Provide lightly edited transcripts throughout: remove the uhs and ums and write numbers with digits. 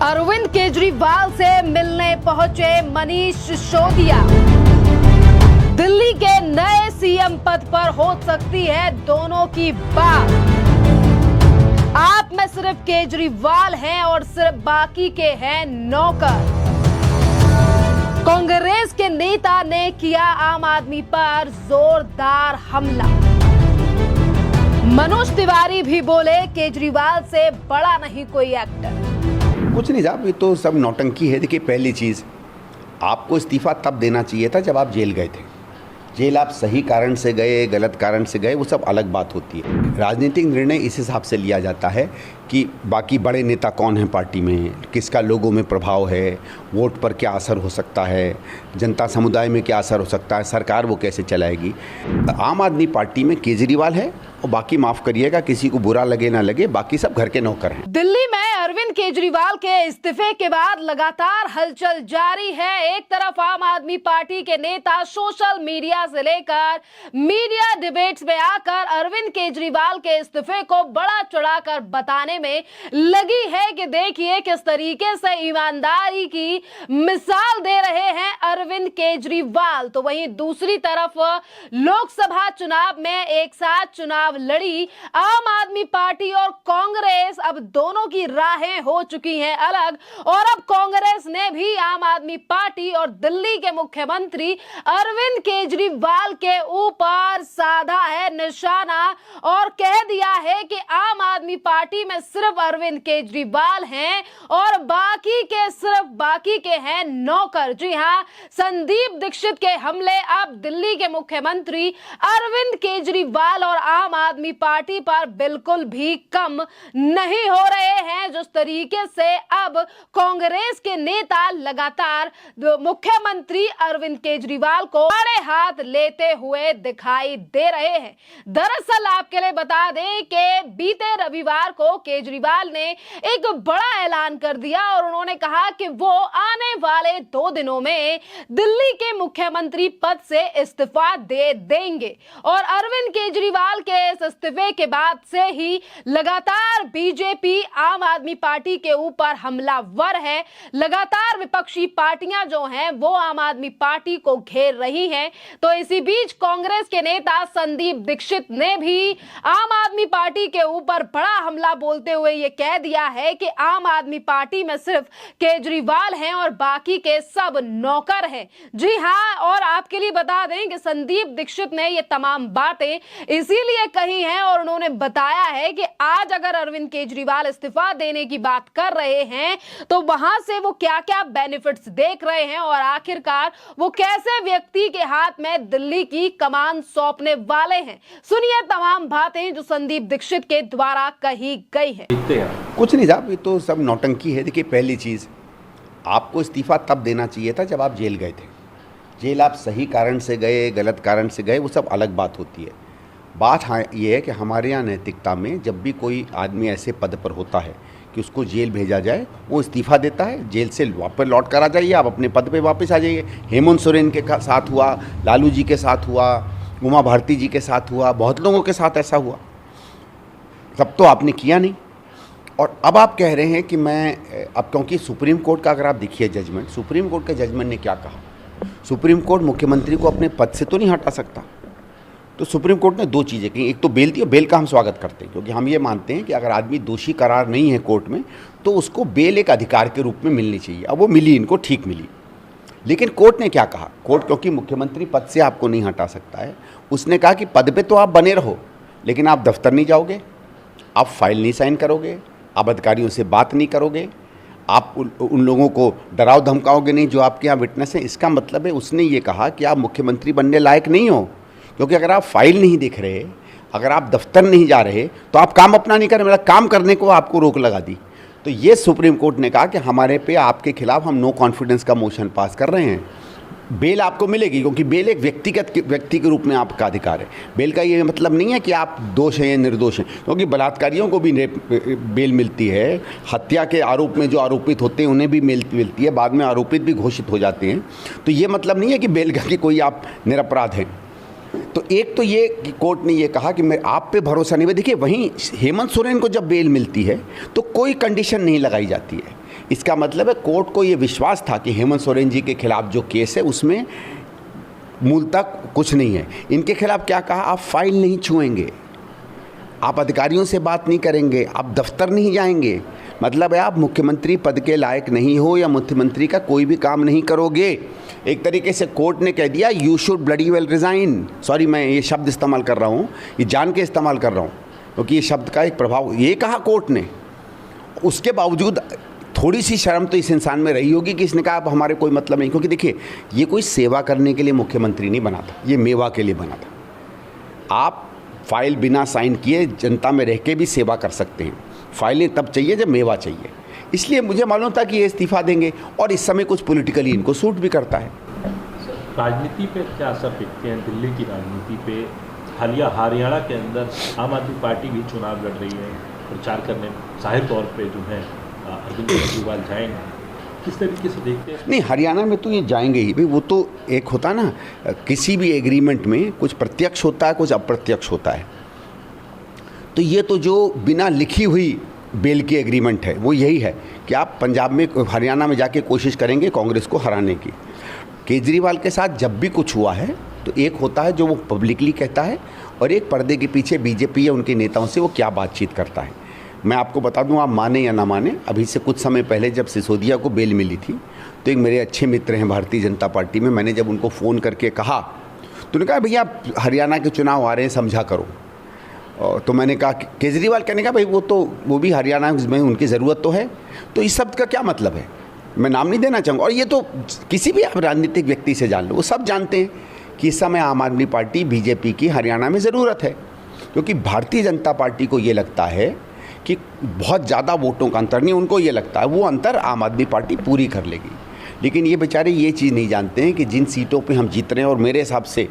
अरविंद केजरीवाल से मिलने पहुंचे मनीष सिसोदिया। दिल्ली के नए सीएम पद पर हो सकती है दोनों की बात। आप में सिर्फ केजरीवाल हैं और सिर्फ बाकी के हैं नौकर। कांग्रेस के नेता ने किया आम आदमी पर जोरदार हमला। मनोज तिवारी भी बोले केजरीवाल से बड़ा नहीं कोई एक्टर। कुछ नहीं साहब, ये तो सब नौटंकी है। देखिए, पहली चीज़, आपको इस्तीफा तब देना चाहिए था जब आप जेल गए थे। जेल आप सही कारण से गए, गलत कारण से गए, वो सब अलग बात होती है। राजनीतिक निर्णय इस हिसाब से लिया जाता है कि बाकी बड़े नेता कौन हैं पार्टी में, किसका लोगों में प्रभाव है, वोट पर क्या असर हो सकता है, जनता समुदाय में क्या असर हो सकता है, सरकार वो कैसे चलाएगी। आम आदमी पार्टी में केजरीवाल है और बाकी, माफ़ करिएगा, किसी को बुरा लगे ना लगे, बाकी सब घर के नौकर हैं। दिल्ली में अरविंद केजरीवाल के इस्तीफे के बाद लगातार हलचल जारी है। एक तरफ आम आदमी पार्टी के नेता सोशल मीडिया से लेकर मीडिया डिबेट्स में आकर अरविंद केजरीवाल के इस्तीफे को बड़ा चढ़ाकर बताने में लगी है कि देखिए किस तरीके से ईमानदारी की मिसाल दे रहे हैं अरविंद केजरीवाल। तो वहीं दूसरी तरफ लोकसभा चुनाव में एक साथ चुनाव लड़ी आम आदमी पार्टी और कांग्रेस, अब दोनों की राहें हो चुकी हैं अलग। और अब कांग्रेस ने भी आम आदमी पार्टी और दिल्ली के मुख्यमंत्री अरविंद केजरीवाल के ऊपर साधा है निशाना और कह दिया है कि आम आदमी पार्टी में सिर्फ अरविंद केजरीवाल हैं और बाकी के हैं नौकर। जी हां, संदीप दीक्षित के हमले अब दिल्ली के मुख्यमंत्री अरविंद केजरीवाल और आम आदमी पार्टी पर बिल्कुल भी कम नहीं हो रहे हैं। जिस तरीके से अब कांग्रेस के नेता लगातार मुख्यमंत्री अरविंद केजरीवाल को बड़े हाथ लेते हुए दिखाई दे रहे हैं। दरअसल आपके लिए बता दें कि बीते रविवार को केजरीवाल ने एक बड़ा ऐलान कर दिया और उन्होंने कहा कि वो आने वाले 2 दिनों में दिल्ली के मुख्यमंत्री पद से इस्तीफा दे देंगे। और अरविंद केजरीवाल के इस इस्तीफे के बाद से ही लगातार बीजेपी आम आदमी पार्टी के ऊपर हमलावर है। लगातार विपक्षी पार्टियां जो हैं वो आम आदमी पार्टी को घेर रही हैं। तो इसी बीच कांग्रेस के नेता संदीप दीक्षित ने भी आम आदमी पार्टी के ऊपर बड़ा हमला बोलते हुए ये कह दिया है कि आम आदमी पार्टी में सिर्फ केजरीवाल हैं और बाकी के सब नौकर हैं। जी हां, और आपके लिए बता दें कि संदीप दीक्षित ने ये तमाम बातें इसीलिए कही हैं और उन्होंने बताया है कि आज अगर अरविंद केजरीवाल इस्तीफा देने की बात कर रहे हैं तो वहां से वो क्या-क्या बेनिफिट्स देख रहे हैं और आखिरकार वो कैसे व्यक्ति के हाथ में दिल्ली की कमान सौंपने वाले हैं। सुनिए तमाम बातें जो संदीप दीक्षित के द्वारा कही गई है। कुछ नहीं साहब, ये तो सब नौटंकी है। देखिए, पहली चीज़, आपको इस्तीफा तब देना चाहिए था जब आप जेल गए थे। जेल आप सही कारण से गए, गलत कारण से गए, वो सब अलग बात होती है। बात हाँ ये है कि हमारे यहाँ नैतिकता में जब भी कोई आदमी ऐसे पद पर होता है कि उसको जेल भेजा जाए, वो इस्तीफा देता है, जेल से वापस लौट कर आ जाइए, आप अपने पद पे वापस आ जाइए। हेमंत सोरेन के साथ हुआ, लालू जी के साथ हुआ, उमा भारती जी के साथ हुआ, बहुत लोगों के साथ ऐसा हुआ। तब तो आपने किया नहीं। और अब आप कह रहे हैं कि मैं अब, क्योंकि सुप्रीम कोर्ट का अगर आप देखिए जजमेंट, सुप्रीम कोर्ट के जजमेंट ने क्या कहा। सुप्रीम कोर्ट मुख्यमंत्री को अपने पद से तो नहीं हटा सकता। तो सुप्रीम कोर्ट ने 2 चीज़ें कही। एक तो बेल थी, और बेल का हम स्वागत करते हैं क्योंकि हम ये मानते हैं कि अगर आदमी दोषी करार नहीं है कोर्ट में तो उसको बेल एक अधिकार के रूप में मिलनी चाहिए। अब वो मिली, इनको ठीक मिली। लेकिन कोर्ट ने क्या कहा, कोर्ट क्योंकि मुख्यमंत्री पद से आपको नहीं हटा सकता है, उसने कहा कि पद पे तो आप बने रहो लेकिन आप दफ्तर नहीं जाओगे, आप फाइल नहीं साइन करोगे, आप अधिकारियों से बात नहीं करोगे, आप उन लोगों को डराओ धमकाओगे नहीं जो आपके यहाँ विटनेस है। इसका मतलब है उसने ये कहा कि आप मुख्यमंत्री बनने लायक नहीं हो, क्योंकि अगर आप फाइल नहीं देख रहे, अगर आप दफ्तर नहीं जा रहे तो आप काम अपना नहीं कर रहे, मेरा काम करने को आपको रोक लगा दी। तो ये सुप्रीम कोर्ट ने कहा कि हमारे पे आपके खिलाफ हम नो कॉन्फिडेंस का मोशन पास कर रहे हैं। बेल आपको मिलेगी क्योंकि बेल एक व्यक्ति के रूप में आपका अधिकार है। बेल का ये मतलब नहीं है कि आप दोष हैं या निर्दोष हैं, क्योंकि बलात्कारियों को भी बेल मिलती है, हत्या के आरोप में जो आरोपित होते हैं उन्हें भी मिलती है, बाद में आरोपित भी घोषित हो जाते हैं। तो ये मतलब नहीं है कि बेल का कि कोई आप निरपराध हैं। तो एक तो ये कि कोर्ट ने ये कहा कि मैं आप पे भरोसा नहीं है। देखिए वहीं हेमंत सोरेन को जब बेल मिलती है तो कोई कंडीशन नहीं लगाई जाती है। इसका मतलब है कोर्ट को ये विश्वास था कि हेमंत सोरेन जी के खिलाफ जो केस है उसमें मूलतः कुछ नहीं है। इनके खिलाफ क्या कहा, आप फाइल नहीं छुएंगे, आप अधिकारियों से बात नहीं करेंगे, आप दफ्तर नहीं जाएंगे, मतलब है आप मुख्यमंत्री पद के लायक नहीं हो या मुख्यमंत्री का कोई भी काम नहीं करोगे। एक तरीके से कोर्ट ने कह दिया you should bloody well resign. Sorry मैं ये शब्द इस्तेमाल कर रहा हूँ, ये जान के इस्तेमाल कर रहा हूँ क्योंकि ये शब्द का एक प्रभाव, ये कहा कोर्ट ने। उसके बावजूद थोड़ी सी शर्म तो इस इंसान में रही होगी कि इसने कहा अब हमारे कोई मतलब नहीं, क्योंकि देखिए ये कोई सेवा करने के लिए मुख्यमंत्री नहीं बना था, ये मेवा के लिए बना था। आप फाइल बिना साइन किए जनता में रह के भी सेवा कर सकते हैं, फाइलें तब चाहिए जब मेवा चाहिए। इसलिए मुझे मालूम था कि ये इस्तीफा देंगे और इस समय कुछ पॉलिटिकली इनको सूट भी करता है। राजनीति पे क्या असर देखते हैं, दिल्ली की राजनीति पे? हालिया हरियाणा के अंदर आम आदमी पार्टी भी चुनाव लड़ रही है, प्रचार करने जाहिर तौर पे जो है अरविंद केजरीवाल जाएंगे, किस तरीके से देखते हैं? नहीं, हरियाणा में तो ये जाएंगे ही भाई। वो तो एक होता ना, किसी भी एग्रीमेंट में कुछ प्रत्यक्ष होता है कुछ अप्रत्यक्ष होता है। तो ये तो जो बिना लिखी हुई बेल की एग्रीमेंट है वो यही है कि आप पंजाब में हरियाणा में जाके कोशिश करेंगे कांग्रेस को हराने की। केजरीवाल के साथ जब भी कुछ हुआ है तो एक होता है जो वो पब्लिकली कहता है और एक पर्दे के पीछे बीजेपी या उनके नेताओं से वो क्या बातचीत करता है। मैं आपको बता दूं, आप माने या ना माने, अभी से कुछ समय पहले जब सिसोदिया को बेल मिली थी तो एक मेरे अच्छे मित्र हैं भारतीय जनता पार्टी में, मैंने जब उनको फ़ोन करके कहा तो उन्होंने कहा भैया हरियाणा के चुनाव आ रहे हैं, समझा करो। तो मैंने कहा केजरीवाल कहने का भाई वो भी हरियाणा में उनकी ज़रूरत तो है, तो इस शब्द का क्या मतलब है, मैं नाम नहीं देना चाहूँगा। और ये तो किसी भी आप राजनीतिक व्यक्ति से जान लो, वो सब जानते हैं कि इस समय आम आदमी पार्टी बीजेपी की हरियाणा में ज़रूरत है, क्योंकि भारतीय जनता पार्टी को ये लगता है कि बहुत ज़्यादा वोटों का अंतर नहीं, उनको ये लगता है वो अंतर आम आदमी पार्टी पूरी कर लेगी। लेकिन ये बेचारे ये चीज़ नहीं जानते हैं कि जिन सीटों पे हम जीत रहे हैं, और मेरे हिसाब से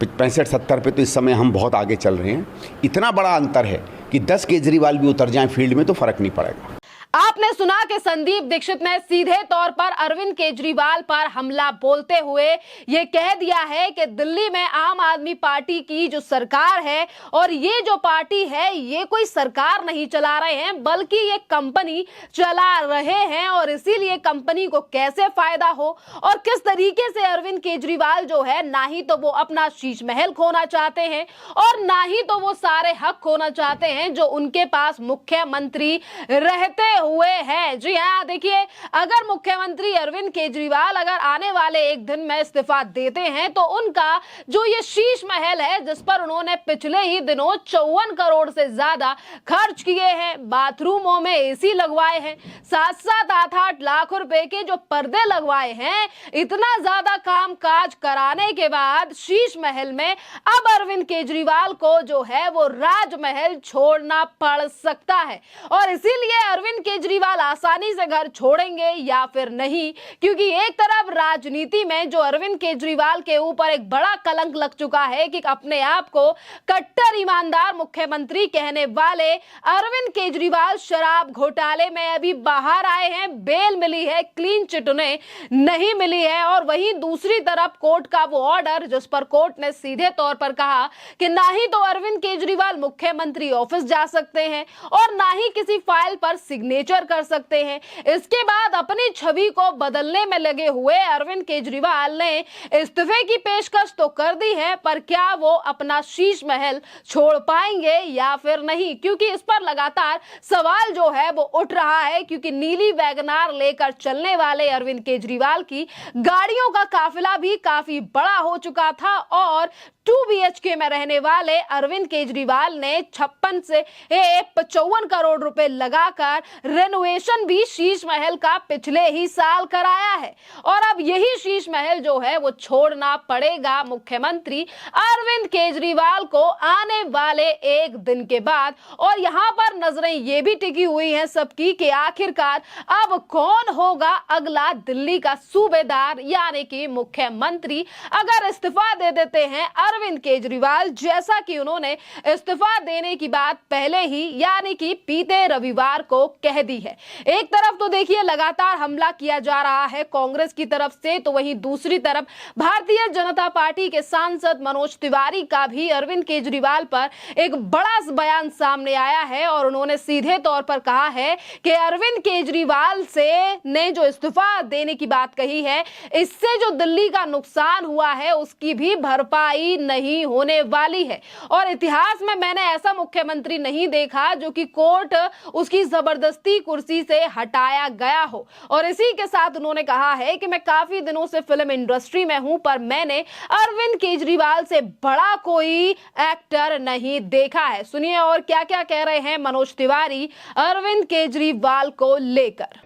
65-70 पे तो इस समय हम बहुत आगे चल रहे हैं, इतना बड़ा अंतर है कि 10 केजरीवाल भी उतर जाएं फील्ड में तो फ़र्क नहीं पड़ेगा। आपने सुना कि संदीप दीक्षित ने सीधे तौर पर अरविंद केजरीवाल पर हमला बोलते हुए ये कह दिया है कि दिल्ली में आम आदमी पार्टी की जो सरकार है और ये जो पार्टी है ये कोई सरकार नहीं चला रहे हैं बल्कि ये कंपनी चला रहे हैं, और इसीलिए कंपनी को कैसे फायदा हो और किस तरीके से अरविंद केजरीवाल जो है ना ही तो वो अपना शीश महल खोना चाहते हैं और ना ही तो वो सारे हक खोना चाहते हैं जो उनके पास मुख्यमंत्री रहते हुए हैं। जी हाँ, देखिए अगर मुख्यमंत्री अरविंद केजरीवाल अगर आने वाले एक दिन में इस्तीफा देते हैं तो उनका जो ये शीश महल है जिस पर उन्होंने पिछले ही दिनों 54 करोड़ से ज्यादा खर्च किए हैं, बाथरूमों में एसी लगवाए हैं, 7-7, 8-8 लाख रुपए के जो पर्दे लगवाए हैं, इतना ज्यादा काम काज कराने के बाद शीश महल में अब अरविंद केजरीवाल को जो है वो राजमहल छोड़ना पड़ सकता है। और इसीलिए अरविंद केजरीवाल आसानी से घर छोड़ेंगे या फिर नहीं, क्योंकि एक तरफ राजनीति में जो अरविंद केजरीवाल के ऊपर एक बड़ा कलंक लग चुका है कि अपने आप को कट्टर ईमानदार मुख्यमंत्री कहने वाले अरविंद केजरीवाल शराब घोटाले में अभी बाहर आए हैं, बेल मिली है, क्लीन चिट उन्हें नहीं मिली है। और वहीं दूसरी तरफ कोर्ट का वो ऑर्डर जिस पर कोर्ट ने सीधे तौर पर कहा कि ना ही तो अरविंद केजरीवाल मुख्यमंत्री ऑफिस जा सकते हैं और ना ही किसी फाइल पर सिग्नेचर कर सकते हैं। इसके बाद अपनी छवि को बदलने में लगे हुए अरविंद केजरीवाल ने इस्तीफे की पेशकश तो कर दी है, पर क्या वो अपना शीश महल छोड़ पाएंगे या फिर नहीं, क्योंकि इस पर लगातार सवाल जो है वो उठ रहा है। क्योंकि नीली वैगनार लेकर चलने वाले अरविंद केजरीवाल की गाड़ियों का काफिला भी काफी बड़ा हो चुका था और 2 BHK में रहने वाले अरविंद केजरीवाल ने 56 से 55 करोड़ रुपए लगाकर रेनोवेशन भी शीश महल का पिछले ही साल कराया है। और अब यही शीश महल जो है वो छोड़ना पड़ेगा मुख्यमंत्री अरविंद केजरीवाल को आने वाले एक दिन के बाद। और यहाँ पर नजरें ये भी टिकी हुई हैं सबकी कि आखिरकार अब कौन होगा अगला दिल्ली का सूबेदार यानी कि मुख्यमंत्री। अगर इस्तीफा दे देते हैं अरविंद केजरीवाल, जैसा कि उन्होंने इस्तीफा देने की बात पहले ही यानी कि बीते रविवार को कह दी है, एक तरफ तो देखिए लगा लगातार हमला किया जा रहा है कांग्रेस की तरफ से, तो वहीं दूसरी तरफ भारतीय जनता पार्टी के सांसद मनोज तिवारी का भी अरविंद केजरीवाल पर एक बड़ा बयान सामने आया है और उन्होंने सीधे तौर पर कहा है कि अरविंद केजरीवाल से ने जो इस्तीफा देने की बात कही है, इससे जो दिल्ली का नुकसान हुआ है उसकी भी भरपाई नहीं होने वाली है। और इतिहास में मैंने ऐसा मुख्यमंत्री नहीं देखा जो कि कोर्ट उसकी जबरदस्ती कुर्सी से हटाया गया हो। और इसी के साथ उन्होंने कहा है कि मैं काफी दिनों से फिल्म इंडस्ट्री में हूं, पर मैंने अरविंद केजरीवाल से बड़ा कोई एक्टर नहीं देखा है। सुनिए और क्या क्या कह रहे हैं मनोज तिवारी अरविंद केजरीवाल को लेकर।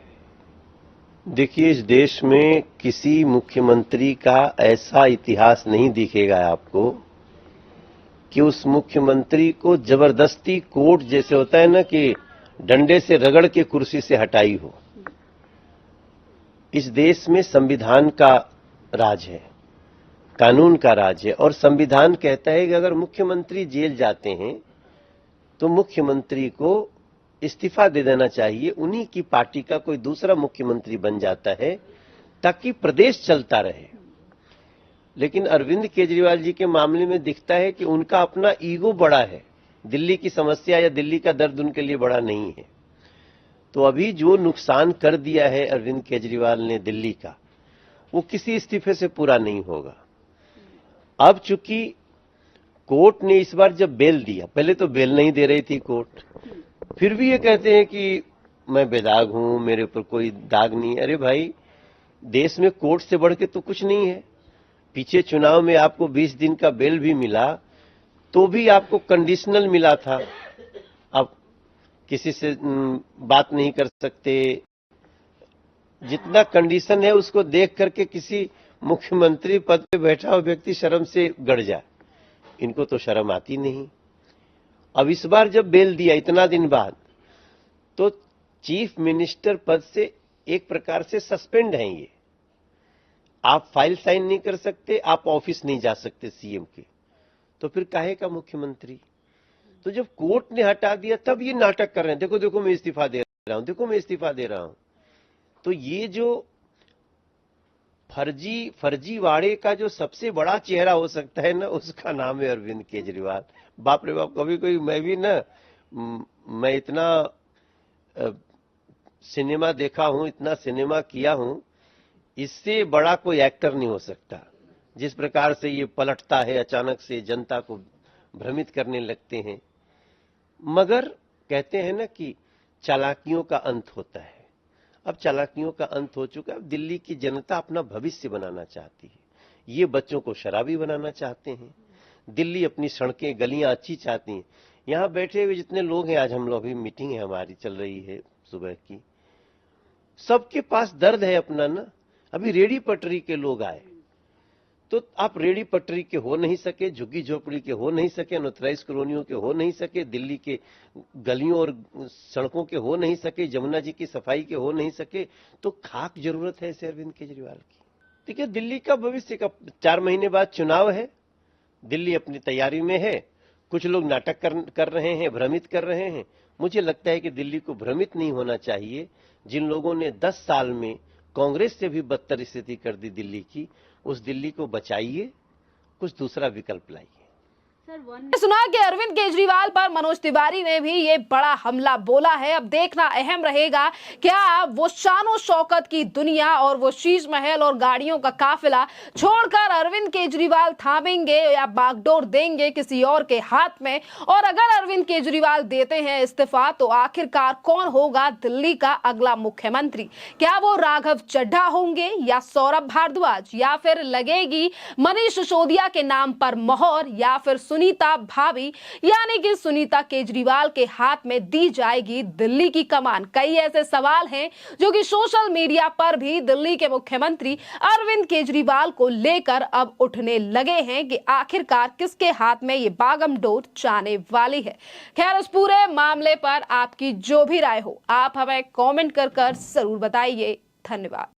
देखिए, इस देश में किसी मुख्यमंत्री का ऐसा इतिहास नहीं दिखेगा आपको कि उस मुख्यमंत्री को जबरदस्ती कोर्ट, जैसे होता है ना कि डंडे से रगड़ के कुर्सी से हटाई हो। इस देश में संविधान का राज है, कानून का राज है, और संविधान कहता है कि अगर मुख्यमंत्री जेल जाते हैं तो मुख्यमंत्री को इस्तीफा दे देना चाहिए, उन्हीं की पार्टी का कोई दूसरा मुख्यमंत्री बन जाता है ताकि प्रदेश चलता रहे। लेकिन अरविंद केजरीवाल जी के मामले में दिखता है कि उनका अपना ईगो बड़ा है, दिल्ली की समस्या या दिल्ली का दर्द उनके लिए बड़ा नहीं है। तो अभी जो नुकसान कर दिया है अरविंद केजरीवाल ने दिल्ली का, वो किसी इस्तीफे से पूरा नहीं होगा। अब चूंकि कोर्ट ने इस बार जब बेल दिया, पहले तो बेल नहीं दे रही थी कोर्ट, फिर भी ये कहते हैं कि मैं बेदाग हूं, मेरे ऊपर कोई दाग नहीं है। अरे भाई, देश में कोर्ट से बढ़ के तो कुछ नहीं है। पीछे चुनाव में आपको 20 दिन का बेल भी मिला तो भी आपको कंडीशनल मिला था। अब किसी से बात नहीं कर सकते, जितना कंडीशन है उसको देख करके किसी मुख्यमंत्री पद पे बैठा हुआ व्यक्ति शर्म से गड़ जाए। इनको तो शर्म आती नहीं। अब इस बार जब बेल दिया इतना दिन बाद, तो चीफ मिनिस्टर पद से एक प्रकार से सस्पेंड हैं ये। आप फाइल साइन नहीं कर सकते, आप ऑफिस नहीं जा सकते सीएम के, तो फिर काहे का मुख्यमंत्री। तो जब कोर्ट ने हटा दिया तब ये नाटक कर रहे हैं, देखो देखो मैं इस्तीफा दे रहा हूं, देखो मैं इस्तीफा दे रहा हूं। तो ये जो फर्जीवाड़े का जो सबसे बड़ा चेहरा हो सकता है ना, उसका नाम है अरविंद केजरीवाल। बाप रे बाप, कभी कोई मैं इतना सिनेमा देखा हूं, इतना सिनेमा किया हूं, इससे बड़ा कोई एक्टर नहीं हो सकता। जिस प्रकार से ये पलटता है, अचानक से जनता को भ्रमित करने लगते हैं। मगर कहते हैं ना कि चालाकियों का अंत होता है। अब चालाकियों का अंत हो चुका है। अब दिल्ली की जनता अपना भविष्य बनाना चाहती है। ये बच्चों को शराबी बनाना चाहते हैं। दिल्ली अपनी सड़कें गलियां अच्छी चाहती हैं। यहां बैठे हुए जितने लोग हैं, आज हम लोग भी मीटिंग है हमारी चल रही है सुबह की, सबके पास दर्द है अपना ना। अभी रेडी पटरी के लोग आए, तो आप रेडी पटरी के हो नहीं सके, झुग्गी झोपड़ी के हो नहीं सके, अनऑथराइज्ड कॉलोनियों के हो नहीं सके, दिल्ली के गलियों और सड़कों के हो नहीं सके, जमुना जी की सफाई के हो नहीं सके, तो खाक जरूरत है ऐसे अरविंद केजरीवाल की। देखिए, दिल्ली का भविष्य का 4 महीने बाद चुनाव है, दिल्ली अपनी तैयारी में है। कुछ लोग नाटक कर रहे हैं, भ्रमित कर रहे हैं। मुझे लगता है कि दिल्ली को भ्रमित नहीं होना चाहिए। जिन लोगों ने 10 साल में कांग्रेस से भी बदतर स्थिति कर दी दिल्ली की, उस दिल्ली को बचाइए, कुछ दूसरा विकल्प लाइए। सुना कि अरविंद केजरीवाल पर मनोज तिवारी ने भी ये बड़ा हमला बोला है। अब देखना अहम रहेगा, क्या वो शानो शौकत की दुनिया और वो शीश महल और गाड़ियों का काफिला छोड़कर अरविंद केजरीवाल थामेंगे या बागडोर देंगे किसी और के हाथ में। और अगर अरविंद केजरीवाल देते हैं इस्तीफा, तो आखिरकार कौन होगा दिल्ली का अगला मुख्यमंत्री? क्या वो राघव चड्ढा होंगे या सौरभ भारद्वाज, या फिर लगेगी मनीष सिसोदिया के नाम पर मोहर, या फिर सुनीता भाभी यानी कि सुनीता केजरीवाल के हाथ में दी जाएगी दिल्ली की कमान? कई ऐसे सवाल हैं जो कि सोशल मीडिया पर भी दिल्ली के मुख्यमंत्री अरविंद केजरीवाल को लेकर अब उठने लगे हैं कि आखिरकार किसके हाथ में ये बागडोर जाने वाली है। खैर, इस पूरे मामले पर आपकी जो भी राय हो, आप हमें कमेंट कर जरूर बताइए। धन्यवाद।